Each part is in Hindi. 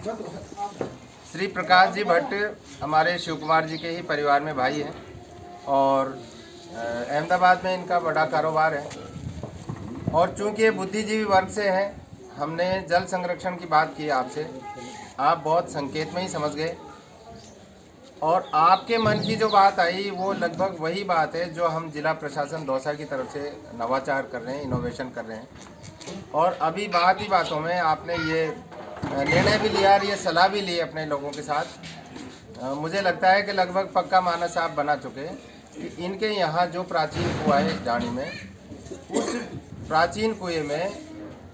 श्री प्रकाश जी भट्ट हमारे शिव कुमार जी के ही परिवार में भाई हैं और अहमदाबाद में इनका बड़ा कारोबार है। और चूंकि ये बुद्धिजीवी वर्ग से हैं, हमने जल संरक्षण की बात की आपसे, आप बहुत संकेत में ही समझ गए और आपके मन की जो बात आई वो लगभग वही बात है जो हम जिला प्रशासन दौसा की तरफ से नवाचार कर रहे हैं, इनोवेशन कर रहे हैं। और अभी बात ही बातों में आपने ये निर्णय भी लिया और ये सलाह भी ली अपने लोगों के साथ। मुझे लगता है कि लगभग पक्का मानस आप बना चुके हैं कि इनके यहाँ जो प्राचीन कुआं है जानी में, उस प्राचीन कुएं में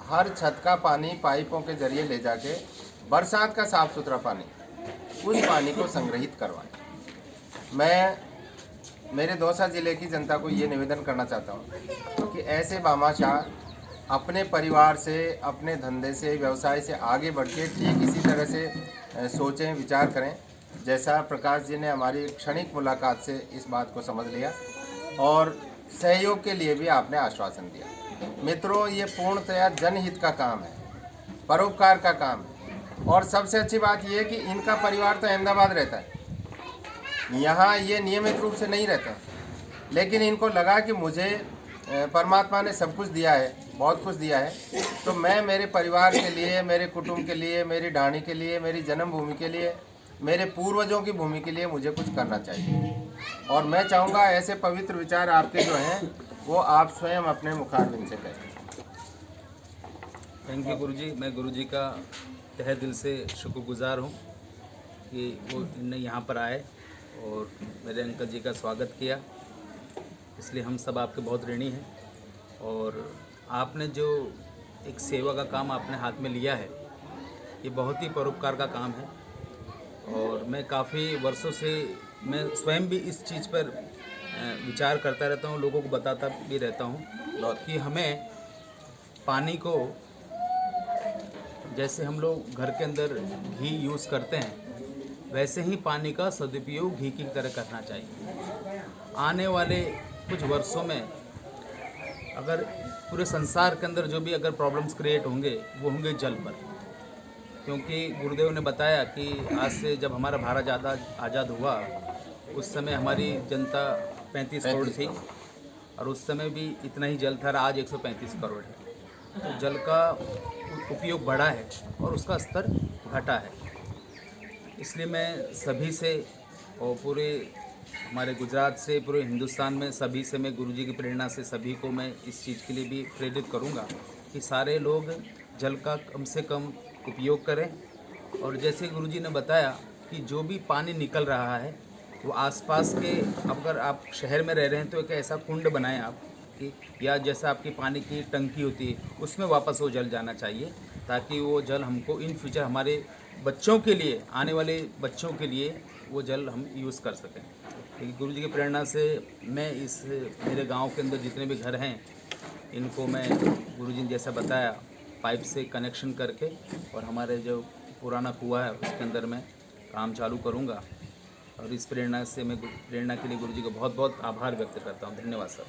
हर छत का पानी पाइपों के जरिए ले जाके बरसात का साफ सुथरा पानी, उस पानी को संग्रहित करवाएं। मैं मेरे दौसा ज़िले की जनता को ये निवेदन करना चाहता हूँ कि ऐसे भामाशाह अपने परिवार से, अपने धंधे से, व्यवसाय से आगे बढ़ के ठीक इसी तरह से सोचें, विचार करें जैसा प्रकाश जी ने हमारी क्षणिक मुलाकात से इस बात को समझ लिया और सहयोग के लिए भी आपने आश्वासन दिया। मित्रों, ये पूर्णतया जनहित का काम है, परोपकार का काम है। और सबसे अच्छी बात यह है कि इनका परिवार तो अहमदाबाद रहता है, यहाँ ये नियमित रूप से नहीं रहते, लेकिन इनको लगा कि मुझे परमात्मा ने सब कुछ दिया है, बहुत कुछ दिया है, तो मैं मेरे परिवार के लिए, मेरे कुटुंब के लिए, मेरी ढाणी के लिए, मेरी जन्मभूमि के लिए, मेरे पूर्वजों की भूमि के लिए मुझे कुछ करना चाहिए। और मैं चाहूँगा ऐसे पवित्र विचार आपके जो हैं वो आप स्वयं अपने मुखारबिंद से कहें। थैंक यू गुरुजी। मैं गुरुजी का तहे दिल से शुक्रगुजार हूँ कि वो इन्हें यहाँ पर आए और मेरे अंकल जी का स्वागत किया, इसलिए हम सब आपके बहुत ऋणी हैं। और आपने जो एक सेवा का काम आपने हाथ में लिया है, ये बहुत ही परोपकार का काम है। और मैं काफ़ी वर्षों से मैं स्वयं भी इस चीज़ पर विचार करता रहता हूँ, लोगों को बताता भी रहता हूँ कि हमें पानी को, जैसे हम लोग घर के अंदर घी यूज़ करते हैं, वैसे ही पानी का सदुपयोग घी की तरह करना चाहिए। आने वाले कुछ वर्षों में अगर पूरे संसार के अंदर जो भी अगर प्रॉब्लम्स क्रिएट होंगे वो होंगे जल पर, क्योंकि गुरुदेव ने बताया कि आज से जब हमारा भारत आज़ाद हुआ उस समय हमारी जनता 35 करोड़ थी और उस समय भी इतना ही जल था, आज 135 करोड़ है। तो जल का उपयोग बढ़ा है और उसका स्तर घटा है। इसलिए मैं सभी से और पूरे हमारे गुजरात से, पूरे हिंदुस्तान में सभी से, मैं गुरुजी की प्रेरणा से सभी को मैं इस चीज़ के लिए भी प्रेरित करूंगा कि सारे लोग जल का कम से कम उपयोग करें। और जैसे गुरुजी ने बताया कि जो भी पानी निकल रहा है वो आसपास के, अगर आप शहर में रह रहे हैं तो एक ऐसा कुंड बनाएं आप कि, या जैसा आपकी पानी की टंकी होती है उसमें वापस वो जल जाना चाहिए, ताकि वो जल हमको इन फ्यूचर हमारे बच्चों के लिए, आने वाले बच्चों के लिए वो जल हम यूज़ कर सकें। क्योंकि गुरुजी की प्रेरणा से मैं इस मेरे गांव के अंदर जितने भी घर हैं इनको मैं गुरुजी ने जैसा बताया पाइप से कनेक्शन करके और हमारे जो पुराना कुआं है उसके अंदर मैं काम चालू करूंगा। और इस प्रेरणा से मैं प्रेरणा के लिए गुरुजी को बहुत बहुत आभार व्यक्त करता हूं। धन्यवाद सर।